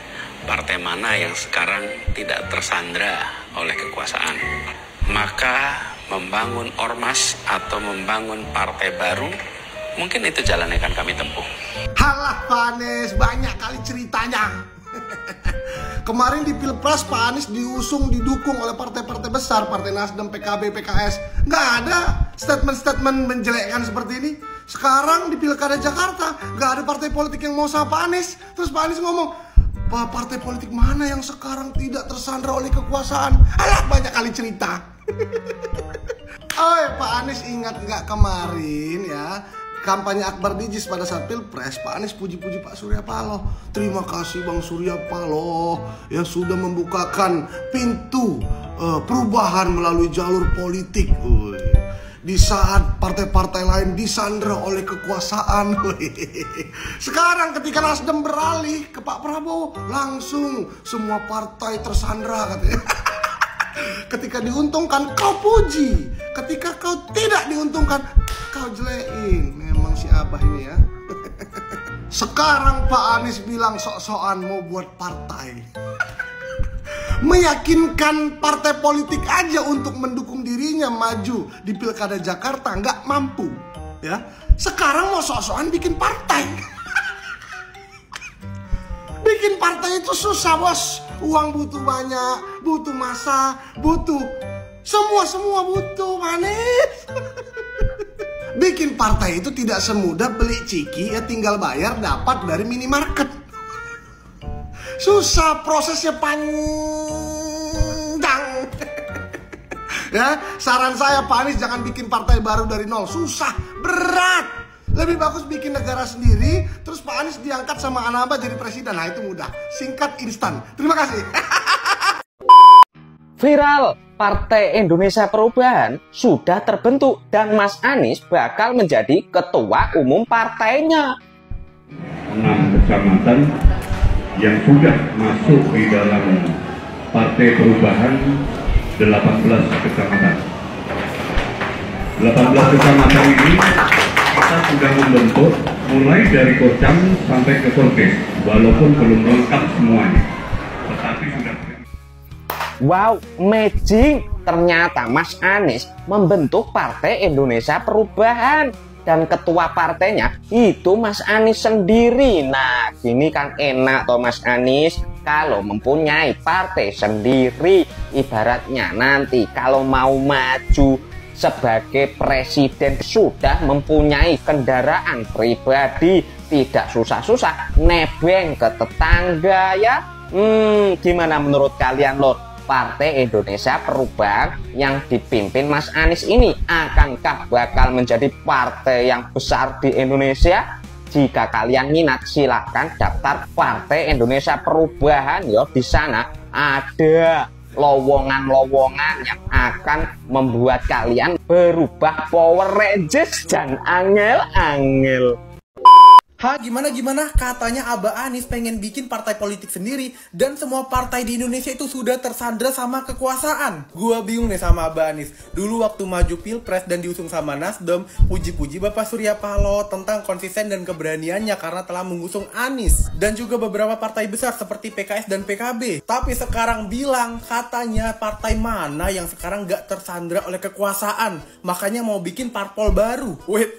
L: partai mana yang sekarang tidak tersandra oleh kekuasaan? Maka membangun ormas atau membangun partai baru, mungkin itu jalan yang akan kami tempuh.
K: Halah Pak Anies, banyak kali ceritanya. Kemarin di Pilpres Pak Anies didukung oleh partai-partai besar, Partai Nasdem, PKB, PKS. Nggak ada statement-statement menjelekkan seperti ini. Sekarang di Pilkada Jakarta, nggak ada partai politik yang mau sama Pak Anies. Terus Pak Anies ngomong, partai politik mana yang sekarang tidak tersandra oleh kekuasaan? Alah, banyak kali cerita. Oh Pak Anies, ingat nggak kemarin ya, kampanye Akbar Digis pada saat Pilpres, Pak Anies puji-puji Pak Surya Paloh. Terima kasih Bang Surya Paloh yang sudah membukakan pintu perubahan melalui jalur politik. Di saat partai-partai lain disandra oleh kekuasaan. Sekarang ketika Nasdem beralih ke Pak Prabowo, langsung semua partai tersandra katanya. Ketika diuntungkan kau puji, ketika kau tidak diuntungkan kau jelekin. Memang si Abah ini ya. Sekarang Pak Anies bilang sok-sokan mau buat partai. Meyakinkan partai politik aja untuk mendukung dirinya maju di Pilkada Jakarta nggak mampu, ya. Sekarang mau sok-sokan bikin partai. Bikin partai itu susah bos. Uang butuh banyak, butuh masa, butuh semua butuh manis. Bikin partai itu tidak semudah beli ciki ya, tinggal bayar dapat dari minimarket. Susah, prosesnya panjang. Ya, saran saya Pak Anies jangan bikin partai baru dari nol, susah, berat. Lebih bagus bikin negara sendiri, terus Pak Anies diangkat sama Anaba jadi presiden. Nah itu mudah, singkat, instan. Terima kasih.
M: Viral, Partai Indonesia Perubahan sudah terbentuk dan Mas Anies bakal menjadi ketua umum partainya.
N: 6 kecamatan yang sudah masuk di dalam Partai Perubahan, 18 kecamatan. 18 kecamatan ini kita sudah membentuk mulai dari Kocam sampai ke Korpes, walaupun belum lengkap semuanya, tetapi sudah.
M: Wow, amazing! Ternyata Mas Anies membentuk Partai Indonesia Perubahan dan ketua partainya itu Mas Anies sendiri. Nah, gini kan enak toh Mas Anies kalau mempunyai partai sendiri. Ibaratnya nanti kalau mau maju sebagai presiden sudah mempunyai kendaraan pribadi, tidak susah-susah nebeng ke tetangga ya. Gimana menurut kalian Lord? Partai Indonesia Perubahan yang dipimpin Mas Anies ini akankah bakal menjadi partai yang besar di Indonesia? Jika kalian minat silahkan daftar Partai Indonesia Perubahan ya. Di sana ada lowongan-lowongan yang akan membuat kalian berubah Power Rangers dan angel-angel.
O: Gimana? Katanya Abah Anies pengen bikin partai politik sendiri dan semua partai di Indonesia itu sudah tersandra sama kekuasaan. Gua bingung nih sama Abah Anies. Dulu waktu maju Pilpres dan diusung sama Nasdem, puji-puji Bapak Surya Paloh tentang konsisten dan keberaniannya karena telah mengusung Anies dan juga beberapa partai besar seperti PKS dan PKB. Tapi sekarang bilang katanya partai mana yang sekarang gak tersandra oleh kekuasaan, makanya mau bikin parpol baru. Wait,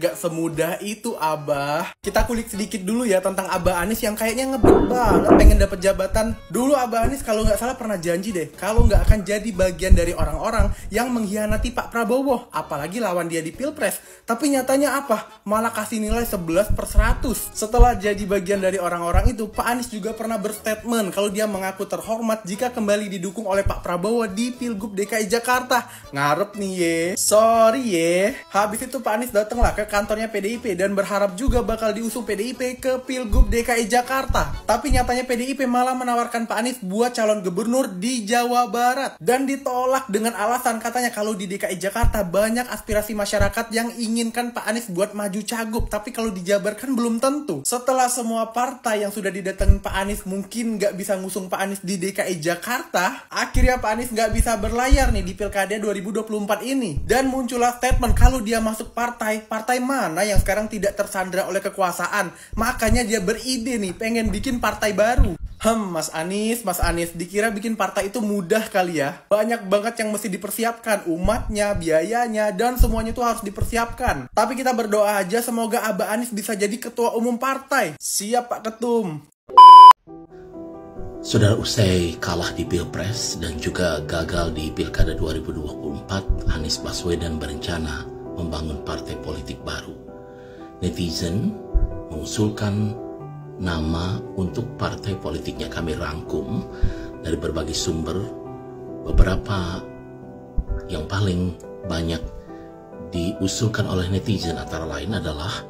O: gak semudah itu Abah Abah. Kita kulik sedikit dulu ya tentang Abah Anies yang kayaknya ngebet banget pengen dapat jabatan. Dulu Abah Anies kalau nggak salah pernah janji deh kalau nggak akan jadi bagian dari orang-orang yang mengkhianati Pak Prabowo, apalagi lawan dia di Pilpres. Tapi nyatanya apa? Malah kasih nilai 11/100. Setelah jadi bagian dari orang-orang itu, Pak Anies juga pernah berstatement kalau dia mengaku terhormat jika kembali didukung oleh Pak Prabowo di Pilgub DKI Jakarta. Ngarep nih ye. Sorry ye. Habis itu Pak Anies datanglah ke kantornya PDIP dan berharap juga bakal diusung PDIP ke Pilgub DKI Jakarta. Tapi nyatanya PDIP malah menawarkan Pak Anies buat calon gubernur di Jawa Barat. Dan ditolak dengan alasan katanya kalau di DKI Jakarta banyak aspirasi masyarakat yang inginkan Pak Anies buat maju cagup. Tapi kalau dijabarkan belum tentu. Setelah semua partai yang sudah didatengin Pak Anies mungkin nggak bisa ngusung Pak Anies di DKI Jakarta, akhirnya Pak Anies nggak bisa berlayar nih di Pilkada 2024 ini. Dan muncullah statement kalau dia masuk partai mana yang sekarang tidak tersandra oleh kekuasaan. Makanya dia beride nih pengen bikin partai baru. Mas Anies, dikira bikin partai itu mudah kali ya? Banyak banget yang mesti dipersiapkan, umatnya, biayanya, dan semuanya itu harus dipersiapkan. Tapi kita berdoa aja semoga Abah Anies bisa jadi ketua umum partai. Siap Pak Ketum.
P: Saudara, usai kalah di Pilpres dan juga gagal di Pilkada 2024, Anies Baswedan berencana membangun partai politik baru. Netizen mengusulkan nama untuk partai politiknya. Kami rangkum dari berbagai sumber. Beberapa yang paling banyak diusulkan oleh netizen antara lain adalah,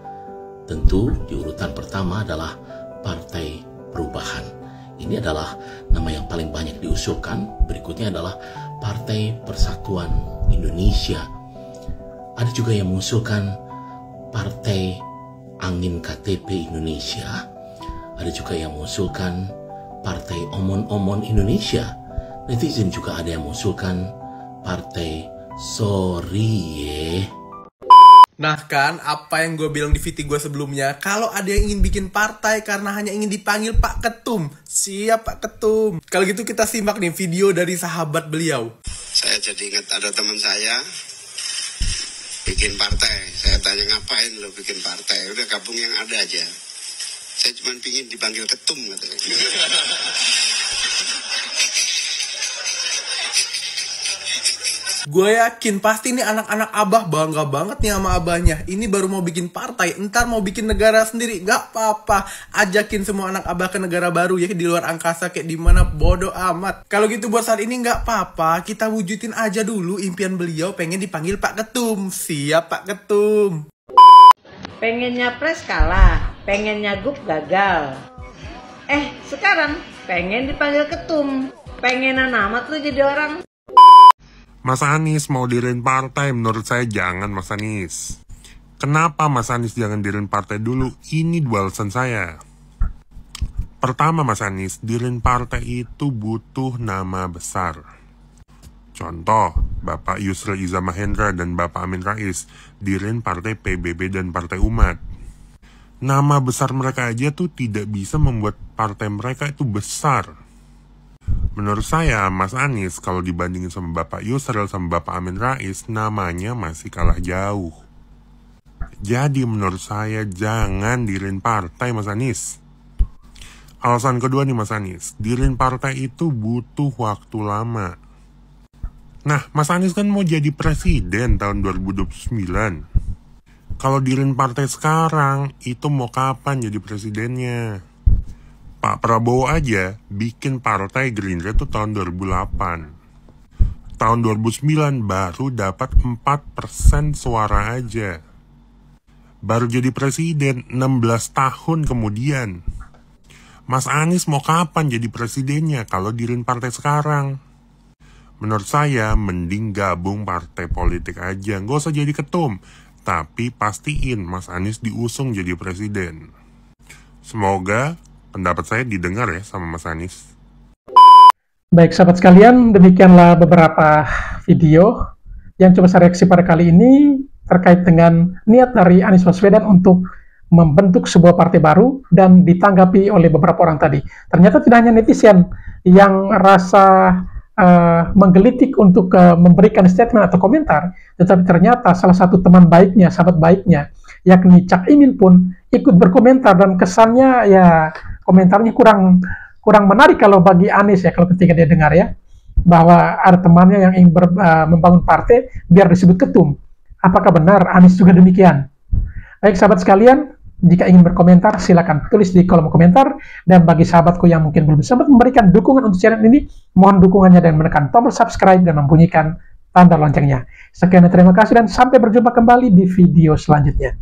P: tentu di urutan pertama adalah Partai Perubahan. Ini adalah nama yang paling banyak diusulkan. Berikutnya adalah Partai Persatuan Indonesia. Ada juga yang mengusulkan Partai Angin KTP Indonesia. Ada juga yang mengusulkan Partai Omon-Omon Indonesia. Netizen juga ada yang mengusulkan Partai Sorry.
O: Nah kan, apa yang gue bilang di VT gue sebelumnya, kalau ada yang ingin bikin partai karena hanya ingin dipanggil Pak Ketum. Siap Pak Ketum. Kalau gitu kita simak nih video dari sahabat beliau.
B: Saya jadi ingat ada teman saya bikin partai. Saya tanya, ngapain lo bikin partai? Udah gabung yang ada aja. Saya cuma pingin dipanggil Ketum katanya.
O: Gue yakin pasti nih anak-anak Abah bangga banget nih sama abahnya. Ini baru mau bikin partai, ntar mau bikin negara sendiri. Gak apa-apa, ajakin semua anak Abah ke negara baru ya, di luar angkasa kayak di mana, bodoh amat. Kalau gitu buat saat ini gak apa-apa, kita wujudin aja dulu impian beliau pengen dipanggil Pak Ketum. Siap Pak Ketum.
Q: Pengen nyapres kalah, pengen nyagup gagal. Sekarang pengen dipanggil Ketum. Pengenan amat lu jadi orang.
R: Mas Anies mau diriin partai, menurut saya jangan Mas Anies. Kenapa Mas Anies jangan diriin partai dulu? Ini dua alasan saya. Pertama Mas Anies, diriin partai itu butuh nama besar. Contoh, Bapak Yusril Iza Mahendra dan Bapak Amin Rais diriin partai PBB dan Partai Umat. Nama besar mereka aja tuh tidak bisa membuat partai mereka itu besar. Menurut saya, Mas Anies kalau dibandingin sama Bapak Yusril sama Bapak Amin Rais, namanya masih kalah jauh. Jadi menurut saya jangan diriin partai Mas Anies. Alasan kedua nih Mas Anies, diriin partai itu butuh waktu lama. Nah, Mas Anies kan mau jadi presiden tahun 2029. Kalau diriin partai sekarang, itu mau kapan jadi presidennya? Pak Prabowo aja bikin partai Gerindra itu tahun 2008. Tahun 2009 baru dapat 4% suara aja. Baru jadi presiden 16 tahun kemudian. Mas Anies mau kapan jadi presidennya kalau diriin partai sekarang? Menurut saya mending gabung partai politik aja, nggak usah jadi ketum. Tapi pastiin Mas Anies diusung jadi presiden. Semoga pendapat saya didengar ya sama Mas Anies.
E: Baik sahabat sekalian, demikianlah beberapa video yang coba saya reaksi pada kali ini terkait dengan niat dari Anies Baswedan untuk membentuk sebuah partai baru dan ditanggapi oleh beberapa orang tadi. Ternyata tidak hanya netizen yang rasa menggelitik untuk memberikan statement atau komentar, tetapi ternyata salah satu teman baiknya, sahabat baiknya yakni Cak Imin pun ikut berkomentar, dan kesannya ya komentarnya kurang menarik kalau bagi Anies ya, kalau ketika dia dengar ya bahwa ada temannya yang ingin membangun partai biar disebut ketum. Apakah benar Anies juga demikian? Baik sahabat sekalian, jika ingin berkomentar silakan tulis di kolom komentar, dan bagi sahabatku yang mungkin belum sempat memberikan dukungan untuk channel ini, mohon dukungannya dan menekan tombol subscribe dan membunyikan tanda loncengnya. Sekian dan terima kasih, dan sampai berjumpa kembali di video selanjutnya.